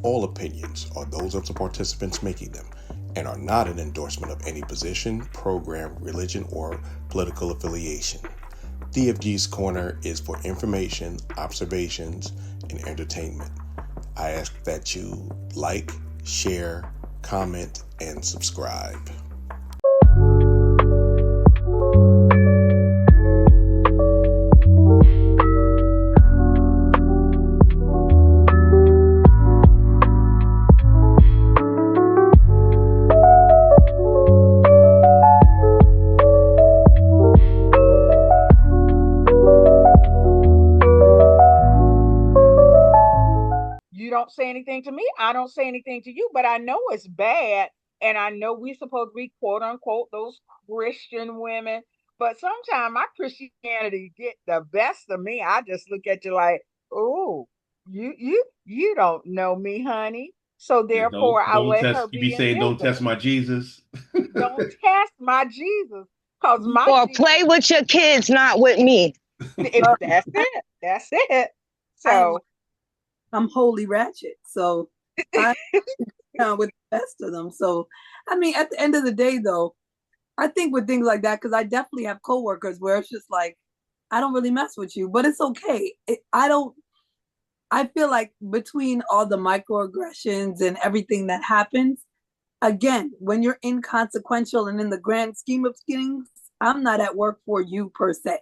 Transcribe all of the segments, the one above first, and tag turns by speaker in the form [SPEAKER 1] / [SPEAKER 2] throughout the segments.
[SPEAKER 1] All opinions are those of the participants making them and are not an endorsement of any position, program, religion, or political affiliation. DFG's Corner is for information, observations, and entertainment. I ask that you like, share, comment, and subscribe.
[SPEAKER 2] You don't say anything to me. I don't say anything to you, but I know it's bad. And I know we're supposed to be quote unquote those Christian women. But sometimes my Christianity get the best of me. I just look at you like, oh, you don't know me, honey. So
[SPEAKER 3] Yeah,
[SPEAKER 2] therefore I
[SPEAKER 3] don't
[SPEAKER 2] let her
[SPEAKER 3] test. You be
[SPEAKER 2] be
[SPEAKER 3] saying don't test
[SPEAKER 2] invisible.
[SPEAKER 3] my Jesus.
[SPEAKER 2] Don't test my Jesus. Because my
[SPEAKER 4] Or
[SPEAKER 2] Jesus,
[SPEAKER 4] play with your kids, not with me.
[SPEAKER 2] that's it. That's it.
[SPEAKER 5] I am
[SPEAKER 2] So
[SPEAKER 5] I'm wholly ratchet, so I down with the best of them. So, I mean, at the end of the day, though, I think with things like that, because I definitely have coworkers where it's just like, I don't really mess with you, but it's okay. I don't. I feel like between all the microaggressions and everything that happens, again, when you're inconsequential and in the grand scheme of things, I'm not at work for you per se.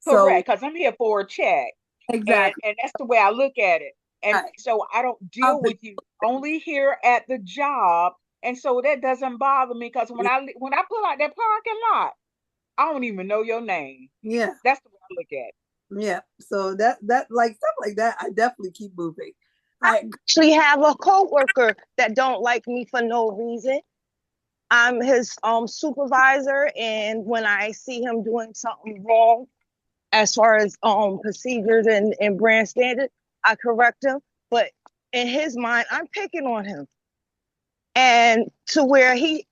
[SPEAKER 5] So,
[SPEAKER 2] correct, because I'm here for a check. and
[SPEAKER 5] exactly.
[SPEAKER 2] and that's the way I look at it. And
[SPEAKER 5] Right.
[SPEAKER 2] so I don't
[SPEAKER 5] I'll
[SPEAKER 2] deal with you only here at the job, and so that doesn't bother me because
[SPEAKER 5] be-
[SPEAKER 2] when I pull out that parking lot, I don't even know your name.
[SPEAKER 5] yeah.
[SPEAKER 2] That's the way I look at it.
[SPEAKER 5] Yeah. So that like stuff like that, I definitely keep moving.
[SPEAKER 4] I
[SPEAKER 5] I
[SPEAKER 4] actually have a coworker that don't like me for no reason. I'm his supervisor, and when I see him doing something wrong as far as procedures and brand standards, I correct him. But in his mind, I'm picking on him, and to where he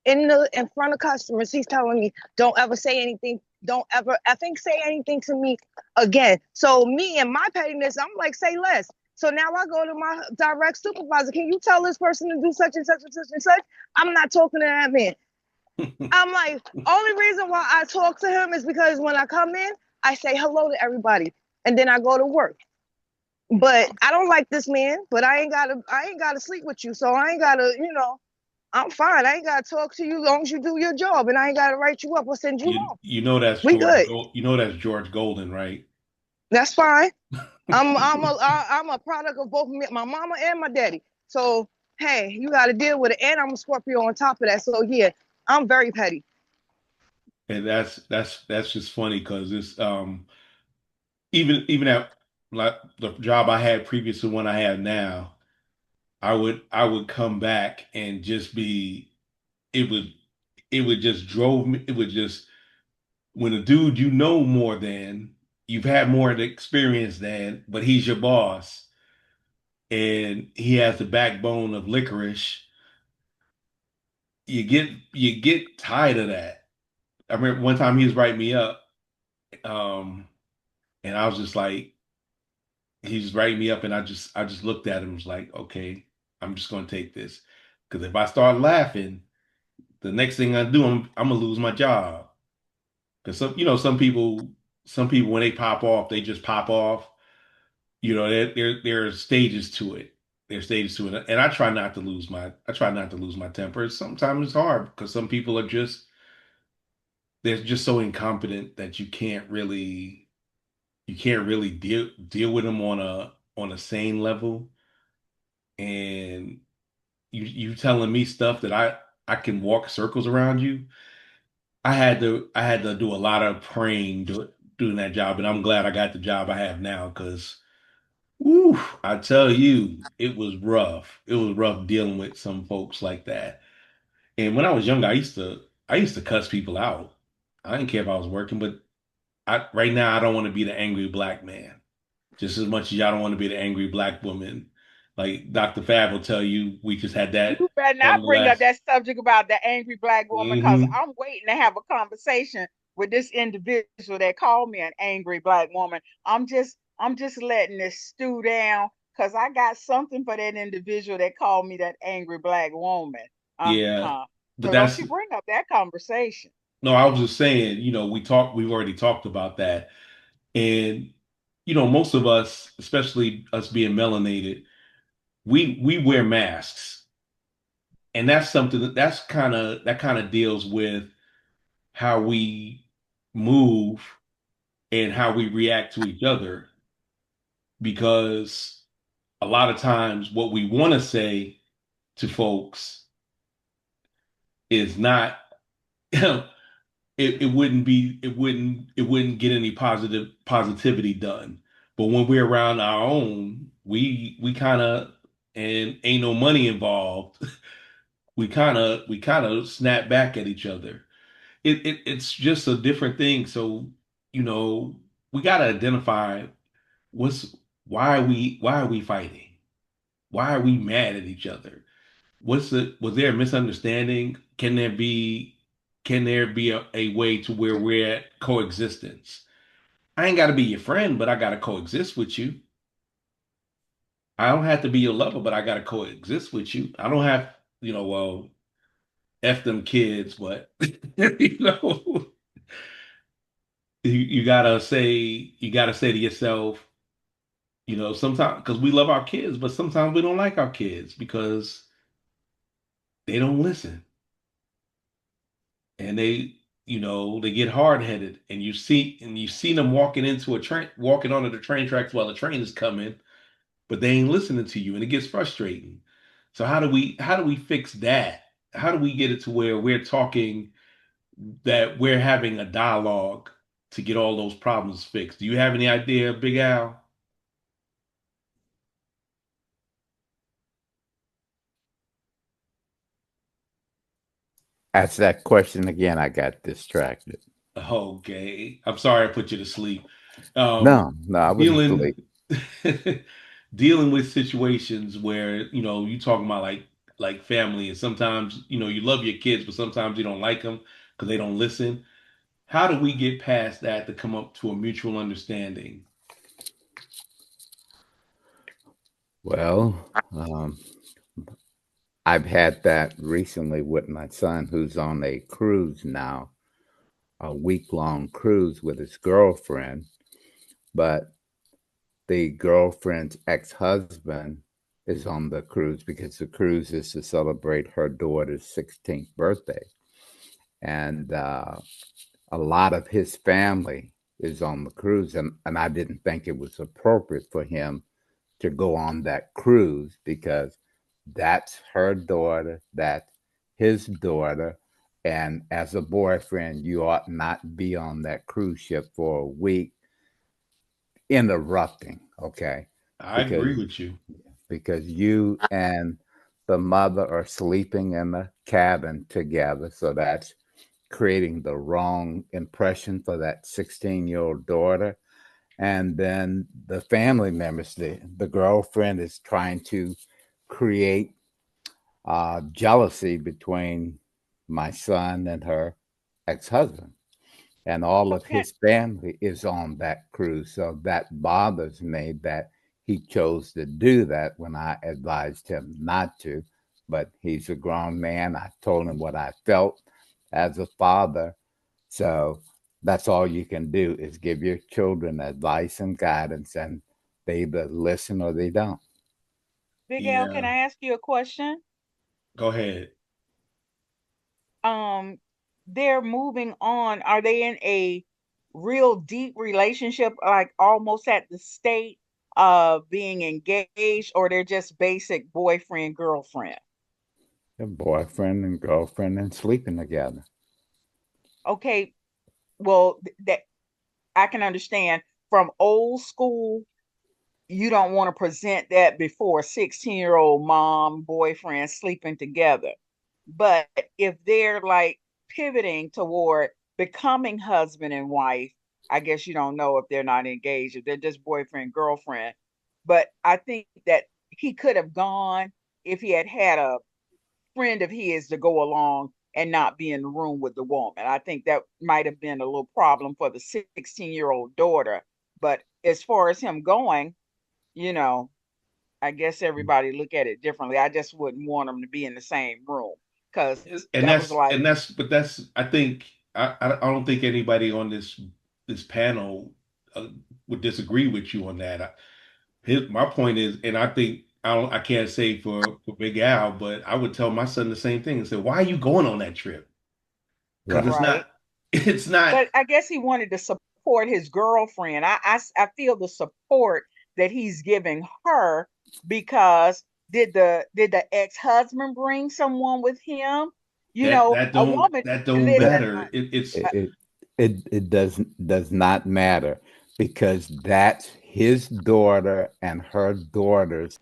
[SPEAKER 4] in front of customers, he's telling me, "Don't ever say anything. Don't ever effing say anything to me again." So me and my pettiness, I'm like, say less. So now I go to my direct supervisor. Can you tell this person to do such and such and such and such? I'm not talking to that man. I'm like, only reason why I talk to him is because when I come in, I say hello to everybody, and then I go to work. But I don't like this man. But I ain't gotta sleep with you, so I ain't gotta. I'm fine. I ain't gotta talk to you as long as you do your job, and I ain't gotta write you up or send you
[SPEAKER 3] You
[SPEAKER 4] home.
[SPEAKER 3] you know that's
[SPEAKER 4] We
[SPEAKER 3] George.
[SPEAKER 4] good.
[SPEAKER 3] You know that's George Golden, right?
[SPEAKER 4] That's fine. I'm a product of both my mama and my daddy. So hey, you got to deal with it. And I'm a Scorpio on top of that. So yeah, I'm very petty.
[SPEAKER 3] And that's just funny because it's even at like the job I had previous to one I have now, I would come back and just be it would it would just drove me. It would just when a dude you know more than you've had more experience than, but he's your boss and he has the backbone of licorice. You get tired of that. I remember one time he was writing me up, um, and I was just like, he's writing me up, and I just looked at him and was like, okay, I'm just gonna take this because if I start laughing, the next thing I do, I'm gonna lose my job. Because some people when they pop off, they just pop off. There are stages to it. There's stages to it, and I try not to lose my temper. Sometimes it's hard because some people are just they're just so incompetent that you can't really deal with them on a sane level. And you telling me stuff that I can walk circles around you. I had to do a lot of praying doing that job, and I'm glad I got the job I have now because, woo, I tell you, it was rough. It was rough dealing with some folks like that. And when I was younger, I used to cuss people out. I didn't care if I was working, but right now I don't want to be the angry black man just as much as y'all don't want to be the angry black woman. Like Dr. Fab will tell you, we just had
[SPEAKER 2] You
[SPEAKER 3] that
[SPEAKER 2] better
[SPEAKER 3] on
[SPEAKER 2] not
[SPEAKER 3] the
[SPEAKER 2] bring up
[SPEAKER 3] last.
[SPEAKER 2] that subject about the angry black woman because
[SPEAKER 3] Hmm.
[SPEAKER 2] I'm waiting to have a conversation with this individual that called me an angry black woman. I'm just letting this stew down because I got something for that individual that called me that angry black woman.
[SPEAKER 3] Yeah,
[SPEAKER 2] Uh-huh.
[SPEAKER 3] but
[SPEAKER 2] So don't
[SPEAKER 3] that's
[SPEAKER 2] you bring up that conversation.
[SPEAKER 3] no. I was just saying, we've already talked about that, and most of us, especially us being melanated, we wear masks, and that's something that kind of deals with how we move and how we react to each other, because a lot of times what we want to say to folks is not it wouldn't get any positivity done. But when we're around our own, we kind of, and ain't no money involved, we kind of snap back at each other. It's just a different thing. So, you know, we got to identify what's why are we fighting? Why are we mad at each other? Was there a misunderstanding? Can there be a way to where we're at coexistence? I ain't got to be your friend, but I got to coexist with you. I don't have to be your lover, but I got to coexist with you. I don't have, well, F them kids, but you know, you gotta say to yourself, sometimes, because we love our kids, but sometimes we don't like our kids because they don't listen, and they get hard-headed, and you see them walking onto the train tracks while the train is coming, but they ain't listening to you, and it gets frustrating. So how do we fix that? How do we get it to where we're talking, that we're having a dialogue to get all those problems fixed? Do you have any idea, Big Al?
[SPEAKER 6] Ask that question again. I got distracted.
[SPEAKER 3] Okay, I'm sorry I put you to sleep. Um,
[SPEAKER 6] No, no, I wasn't
[SPEAKER 3] dealing
[SPEAKER 6] asleep.
[SPEAKER 3] dealing with situations where you talking about like family, and sometimes you love your kids, but sometimes you don't like them because they don't listen. How do we get past that to come up to a mutual understanding?
[SPEAKER 6] Well, I've had that recently with my son, who's on a cruise now, a week-long cruise with his girlfriend. But the girlfriend's ex-husband is on the cruise because the cruise is to celebrate her daughter's 16th birthday. And a lot of his family is on the cruise. And I didn't think it was appropriate for him to go on that cruise because that's her daughter, that's his daughter. And as a boyfriend, you ought not be on that cruise ship for a week interrupting, okay?
[SPEAKER 3] I agree
[SPEAKER 6] Because
[SPEAKER 3] with you.
[SPEAKER 6] you and the mother are sleeping in the cabin together. So that's creating the wrong impression for that 16-year-old daughter. And then the family members, the girlfriend is trying to create jealousy between my son and her ex-husband, and all of
[SPEAKER 2] Okay.
[SPEAKER 6] his family is on that cruise. So that bothers me that he chose to do that when I advised him not to. But he's a grown man. I told him what I felt as a father. So that's all you can do is give your children advice and guidance, and they either listen or they don't.
[SPEAKER 2] Big L, can
[SPEAKER 3] Yeah,
[SPEAKER 2] I ask you a question?
[SPEAKER 3] go ahead.
[SPEAKER 2] Um, they're moving on. Are they in a real deep relationship, like almost at the state of being engaged, or they're just basic boyfriend, girlfriend?
[SPEAKER 6] They're boyfriend and girlfriend and sleeping together.
[SPEAKER 2] Okay, well, that I can understand from old school, you don't want to present that before a 16-year-old mom, boyfriend sleeping together. But if they're like pivoting toward becoming husband and wife, I guess you don't know if they're not engaged, if they're just boyfriend, girlfriend. But I think that he could have gone if he had had a friend of his to go along and not be in the room with the woman. I think that might have been a little problem for the 16-year-old daughter. But as far as him going, you know, I guess everybody look at it differently. I just wouldn't want them to be in the same room because
[SPEAKER 3] And
[SPEAKER 2] that was like,
[SPEAKER 3] that's I think I don't think anybody on this panel uh, would disagree with you on that. My point is, and I think I can't say for Big Al, but I would tell my son the same thing and say, why are you going on that trip? Because
[SPEAKER 6] Right.
[SPEAKER 3] it's not
[SPEAKER 2] right.
[SPEAKER 3] it's not
[SPEAKER 2] But I guess he wanted to support his girlfriend. I feel the support that he's giving her because did the ex-husband bring someone with him? You know, a woman,
[SPEAKER 3] that don't
[SPEAKER 2] listen,
[SPEAKER 3] matter. It's
[SPEAKER 6] It does not matter because that's his daughter and her daughter's